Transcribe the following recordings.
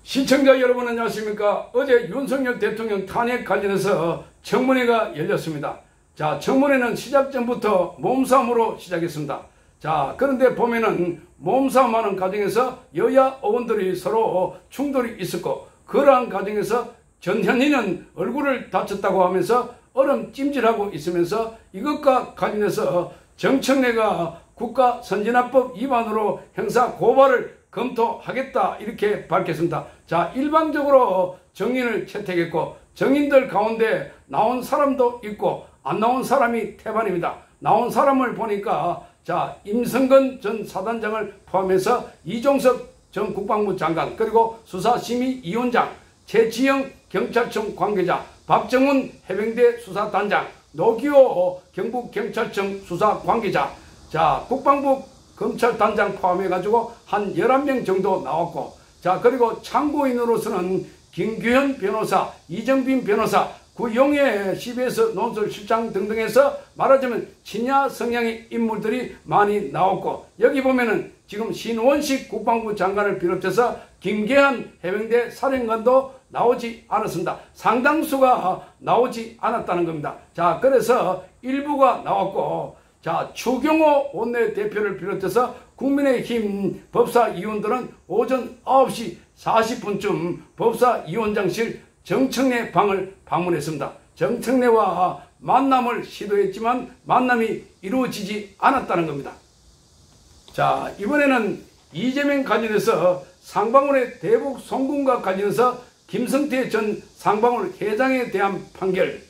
시청자 여러분 안녕하십니까. 어제 윤석열 대통령 탄핵 관련해서 청문회가 열렸습니다. 자, 청문회는 시작 전부터 몸싸움으로 시작했습니다. 자, 그런데 보면은 몸싸움하는 과정에서 여야 의원들이 서로 충돌이 있었고, 그러한 과정에서 전현희는 얼굴을 다쳤다고 하면서 얼음찜질하고 있으면서 이것과 관련해서 정청래가 국가선진화법 위반으로 형사 고발을 검토하겠다 이렇게 밝혔습니다. 자, 일방적으로 정인을 채택했고, 정인들 가운데 나온 사람도 있고 안 나온 사람이 태반입니다. 나온 사람을 보니까 자, 임성근 전 사단장을 포함해서 이종석 전 국방부 장관, 그리고 수사심의위원장, 최지영 경찰청 관계자, 박정훈 해병대 수사단장, 노기호 경북경찰청 수사 관계자, 자, 국방부 검찰단장 포함해가지고 한 11명 정도 나왔고, 자, 그리고 참고인으로서는 김규현 변호사, 이정빈 변호사, 구용해 CBS 논설실장 등등에서 말하자면 친야 성향의 인물들이 많이 나왔고, 여기 보면은 지금 신원식 국방부 장관을 비롯해서 김계한 해병대 사령관도 나오지 않았습니다. 상당수가 나오지 않았다는 겁니다. 자, 그래서 일부가 나왔고, 자, 추경호 원내대표를 비롯해서 국민의힘 법사위원들은 오전 9시 40분쯤 법사위원장실 정청래 방을 방문했습니다. 정청래와 만남을 시도했지만 만남이 이루어지지 않았다는 겁니다. 자, 이번에는 이재명 관련해서 상방울의 대북 송금과 관련해서 김성태 전 상방울 회장에 대한 판결,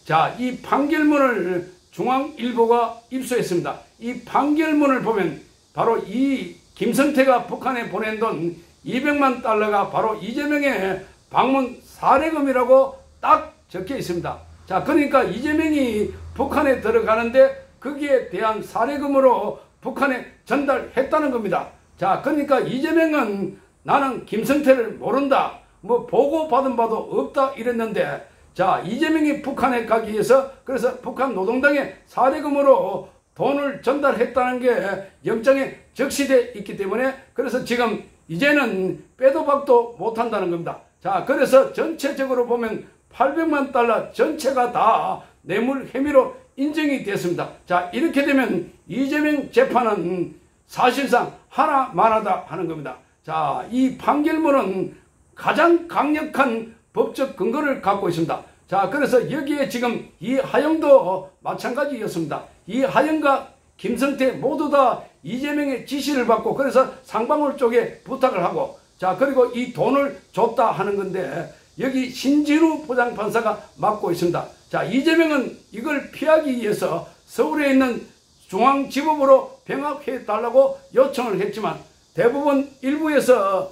자, 이 판결문을 중앙일보가 입수했습니다. 이 판결문을 보면 바로 이 김성태가 북한에 보낸 돈 200만 달러가 바로 이재명의 방문 사례금이라고 딱 적혀 있습니다. 자, 그러니까 이재명이 북한에 들어가는데 거기에 대한 사례금으로 북한에 전달했다는 겁니다. 자, 그러니까 이재명은 나는 김성태를 모른다, 뭐 보고받은 바도 없다 이랬는데, 자, 이재명이 북한에 가기 위해서 그래서 북한 노동당에 사례금으로 돈을 전달했다는 게 영장에 적시돼 있기 때문에 그래서 지금 이제는 빼도 박도 못한다는 겁니다. 자, 그래서 전체적으로 보면 800만 달러 전체가 다 뇌물 혐의로 인정이 됐습니다. 자, 이렇게 되면 이재명 재판은 사실상 하나만하다 하는 겁니다. 자, 이 판결문은 가장 강력한 법적 근거를 갖고 있습니다. 자, 그래서 여기에 지금 이하영도 마찬가지였습니다. 이하영과 김성태 모두 다 이재명의 지시를 받고 그래서 상방울 쪽에 부탁을 하고, 자, 그리고 이 돈을 줬다 하는 건데 여기 신진우 부장판사가 맡고 있습니다. 자, 이재명은 이걸 피하기 위해서 서울에 있는 중앙지법으로 병합해 달라고 요청을 했지만 대부분 일부에서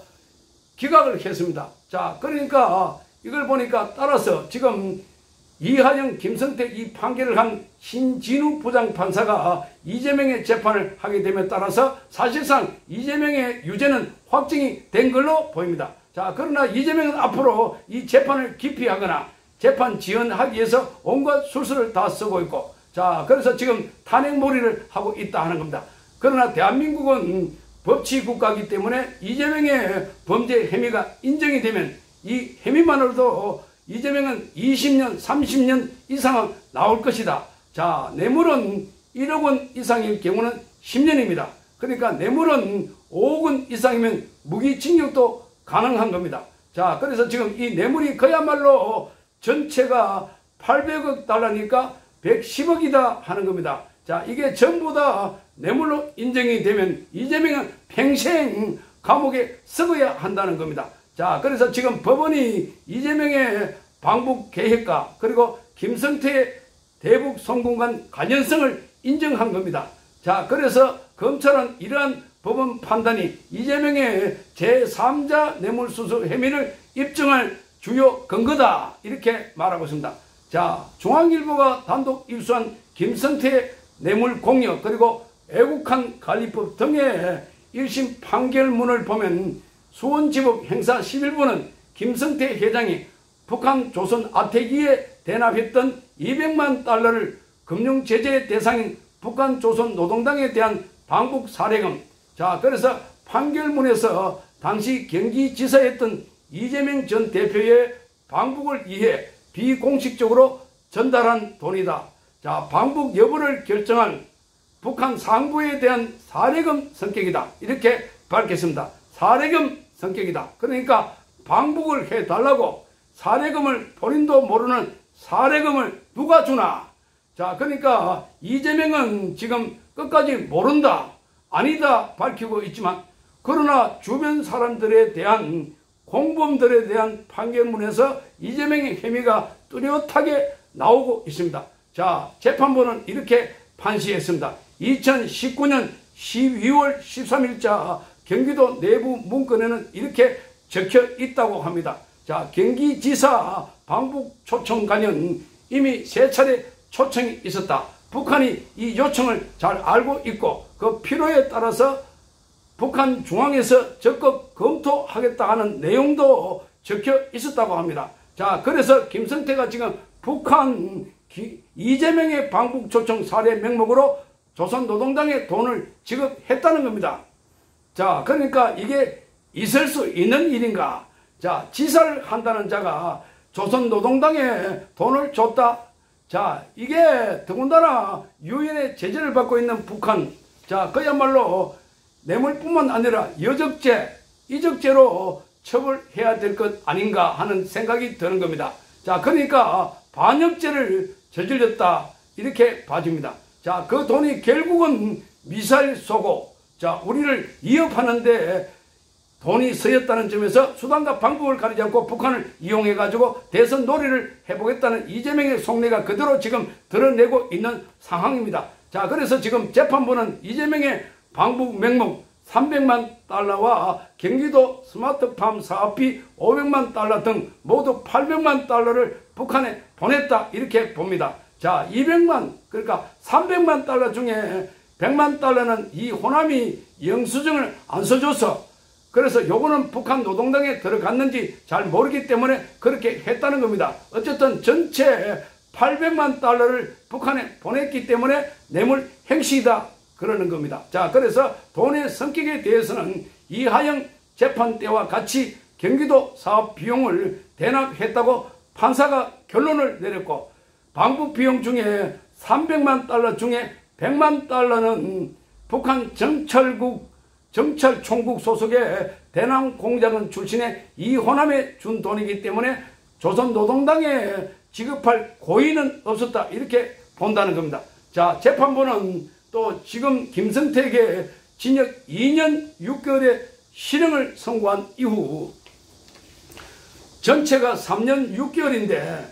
기각을 했습니다. 자, 그러니까 이걸 보니까 따라서 지금 이하영, 김성태 이 판결을 한 신진우 부장판사가 이재명의 재판을 하게 됨에 따라서 사실상 이재명의 유죄는 확정이 된 걸로 보입니다. 자, 그러나 이재명은 앞으로 이 재판을 기피하거나 재판 지연하기 위해서 온갖 술수를 다 쓰고 있고, 자, 그래서 지금 탄핵몰이를 하고 있다 하는 겁니다. 그러나 대한민국은 법치국가이기 때문에 이재명의 범죄 혐의가 인정이 되면 이 혐의만으로도 이재명은 20년, 30년 이상은 나올 것이다. 자, 뇌물은 1억 원 이상일 경우는 10년입니다. 그러니까 뇌물은 5억 원 이상이면 무기징역도 가능한 겁니다. 자, 그래서 지금 이 뇌물이 그야말로 전체가 800억 달러니까 110억이다 하는 겁니다. 자, 이게 전부 다 뇌물로 인정이 되면 이재명은 평생 감옥에 썩어야 한다는 겁니다. 자, 그래서 지금 법원이 이재명의 방북 계획과 그리고 김성태의 대북 송금과 관련성을 인정한 겁니다. 자, 그래서 검찰은 이러한 법원 판단이 이재명의 제3자 뇌물수수 혐의를 입증할 주요 근거다 이렇게 말하고 있습니다. 자, 중앙일보가 단독 입수한 김성태의 뇌물 공여 그리고 애국한 관리법 등의 1심 판결문을 보면 수원지법 형사 11부는 김성태 회장이 북한 조선 아태기에 대납했던 200만 달러를 금융제재 대상인 북한 조선 노동당에 대한 방북 사례금, 자, 그래서 판결문에서 당시 경기지사였던 이재명 전 대표의 방북을 위해 비공식적으로 전달한 돈이다. 자, 방북 여부를 결정할 북한 상부에 대한 사례금 성격이다. 이렇게 밝혔습니다. 사례금 성격이다. 그러니까 방북을 해달라고 사례금을 본인도 모르는 사례금을 누가 주나. 자, 그러니까 이재명은 지금 끝까지 모른다, 아니다 밝히고 있지만, 그러나 주변 사람들에 대한, 공범들에 대한 판결문에서 이재명의 혐의가 뚜렷하게 나오고 있습니다. 자, 재판부는 이렇게 판시했습니다. 2019년 12월 13일자 경기도 내부 문건에는 이렇게 적혀 있다고 합니다. 자, 경기지사 방북 초청 관련 이미 3차례 초청이 있었다. 북한이 이 요청을 잘 알고 있고 그 필요에 따라서 북한 중앙에서 적극 검토하겠다 하는 내용도 적혀 있었다고 합니다. 자, 그래서 김성태가 지금 북한 이재명의 방북 초청 사례 명목으로 조선노동당에 돈을 지급했다는 겁니다. 자, 그러니까 이게 있을 수 있는 일인가? 자, 지사를 한다는 자가 조선노동당에 돈을 줬다. 자, 이게 더군다나 유엔의 제재를 받고 있는 북한. 자, 그야말로 뇌물뿐만 아니라 여적죄, 이적죄로 처벌해야 될 것 아닌가 하는 생각이 드는 겁니다. 자, 그러니까 반역죄를 저질렀다, 이렇게 봐집니다. 자, 그 돈이 결국은 미사일 쏘고, 자, 우리를 위협하는데 돈이 쓰였다는 점에서 수단과 방법을 가리지 않고 북한을 이용해가지고 대선 놀이를 해보겠다는 이재명의 속내가 그대로 지금 드러내고 있는 상황입니다. 자, 그래서 지금 재판부는 이재명의 방북 명목 300만 달러와 경기도 스마트팜 사업비 500만 달러 등 모두 800만 달러를 북한에 보냈다, 이렇게 봅니다. 자, 200만, 그러니까 300만 달러 중에 100만 달러는 이 호남이 영수증을 안 써줘서, 그래서 요거는 북한 노동당에 들어갔는지 잘 모르기 때문에 그렇게 했다는 겁니다. 어쨌든 전체 800만 달러를 북한에 보냈기 때문에 뇌물 행시이다, 그러는 겁니다. 자, 그래서 돈의 성격에 대해서는 이하영 재판 때와 같이 경기도 사업 비용을 대납했다고 판사가 결론을 내렸고, 방북 비용 중에 300만 달러 중에 100만 달러는 북한 정찰총국 소속의 대남 공작원 출신의 이호남에 준 돈이기 때문에 조선노동당에 지급할 고의는 없었다, 이렇게 본다는 겁니다. 자, 재판부는 또 지금 김성태에게 징역 2년 6개월의 실형을 선고한 이후 전체가 3년 6개월인데,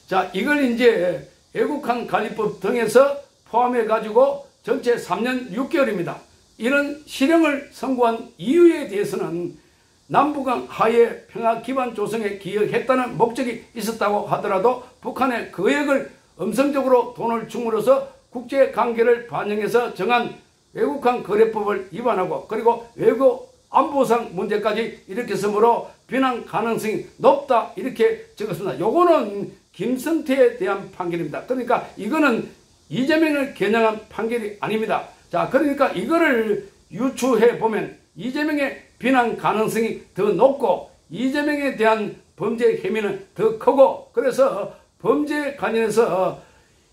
자, 이걸 이제 애국한 관리법 등에서 포함해 가지고 전체 3년 6개월입니다. 이런 실형을 선고한 이유에 대해서는 남북한 하해 평화 기반 조성에 기여했다는 목적이 있었다고 하더라도 북한의 거액을 음성적으로 돈을 줌으로써 국제관계를 반영해서 정한 외국한 거래법을 위반하고, 그리고 외교 안보상 문제까지 일으켰으므로 비난 가능성이 높다, 이렇게 적었습니다. 요거는 김성태에 대한 판결입니다. 그러니까 이거는 이재명을 겨냥한 판결이 아닙니다. 자, 그러니까 이거를 유추해 보면 이재명의 비난 가능성이 더 높고 이재명에 대한 범죄 혐의는 더 크고, 그래서 범죄에 관련해서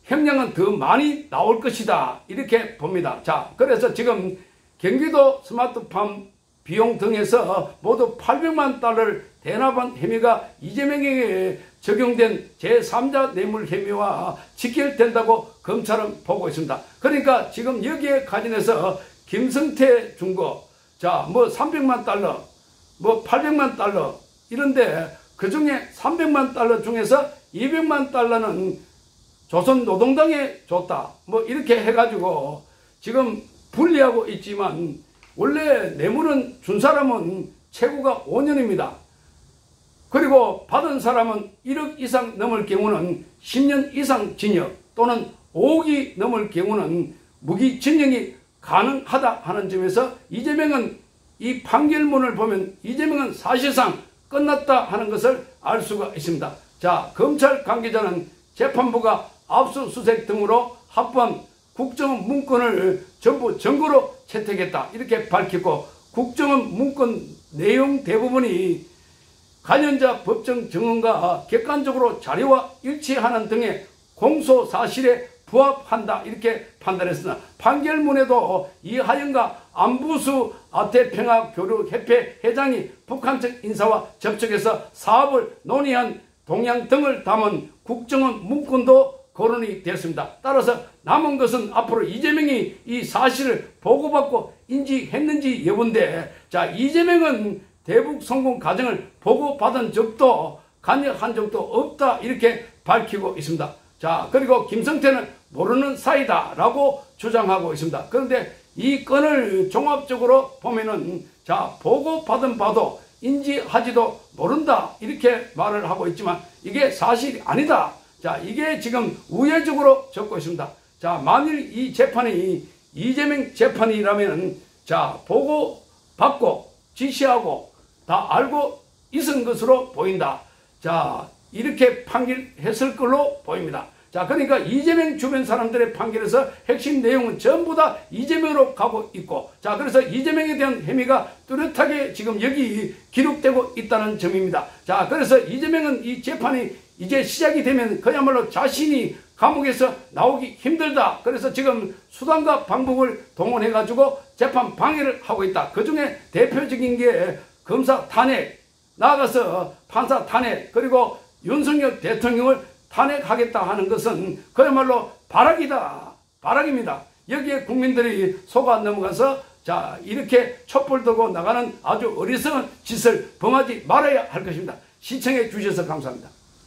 형량은 더 많이 나올 것이다, 이렇게 봅니다. 자, 그래서 지금 경기도 스마트팜 비용 등에서 모두 800만 달러를 대납한 혐의가 이재명에게 적용된 제3자 뇌물 혐의와 직결된다고 검찰은 보고 있습니다. 그러니까 지금 여기에 관련해서 김성태 준 거, 자, 뭐 300만 달러, 뭐 800만 달러 이런데 그 중에 300만 달러 중에서 200만 달러는 조선노동당에 줬다, 뭐 이렇게 해가지고 지금 분리하고 있지만, 원래 뇌물은 준 사람은 최고가 5년입니다. 그리고 받은 사람은 1억 이상 넘을 경우는 10년 이상 징역 또는 5억이 넘을 경우는 무기징역이 가능하다 하는 점에서 이재명은 이 판결문을 보면 이재명은 사실상 끝났다 하는 것을 알 수가 있습니다. 자, 검찰 관계자는 재판부가 압수수색 등으로 합법한 국정원 문건을 전부 증거로 채택했다, 이렇게 밝혔고, 국정원 문건 내용 대부분이 관련자 법정 증언과 객관적으로 자료와 일치하는 등의 공소 사실에 부합한다 이렇게 판단했으나 판결문에도 이하영과 안부수 아태평화교류협회 회장이 북한 측 인사와 접촉해서 사업을 논의한 동향 등을 담은 국정원 문건도 거론이 됐습니다. 따라서 남은 것은 앞으로 이재명이 이 사실을 보고받고 인지했는지 여부인데, 자, 이재명은 대북 성공 과정을 보고받은 적도 관여한 적도 없다 이렇게 밝히고 있습니다. 자, 그리고 김성태는 모르는 사이다라고 주장하고 있습니다. 그런데 이 건을 종합적으로 보면은, 자, 보고받은 바도 인지하지도 모른다 이렇게 말을 하고 있지만 이게 사실이 아니다. 자, 이게 지금 우회적으로 적고 있습니다. 자, 만일 이 재판이 이재명 재판이라면, 자, 보고받고 지시하고 다 알고 있은 것으로 보인다. 자, 이렇게 판결했을 걸로 보입니다. 자, 그러니까 이재명 주변 사람들의 판결에서 핵심 내용은 전부 다 이재명으로 가고 있고, 자, 그래서 이재명에 대한 혐의가 뚜렷하게 지금 여기 기록되고 있다는 점입니다. 자, 그래서 이재명은 이 재판이 이제 시작이 되면 그야말로 자신이 감옥에서 나오기 힘들다. 그래서 지금 수단과 방법을 동원해가지고 재판 방해를 하고 있다. 그 중에 대표적인 게 검사 탄핵, 나아가서 판사 탄핵, 그리고 윤석열 대통령을 탄핵하겠다 하는 것은 그야말로 발악이다. 발악입니다. 여기에 국민들이 속아 넘어가서, 자, 이렇게 촛불 들고 나가는 아주 어리석은 짓을 범하지 말아야 할 것입니다. 시청해 주셔서 감사합니다.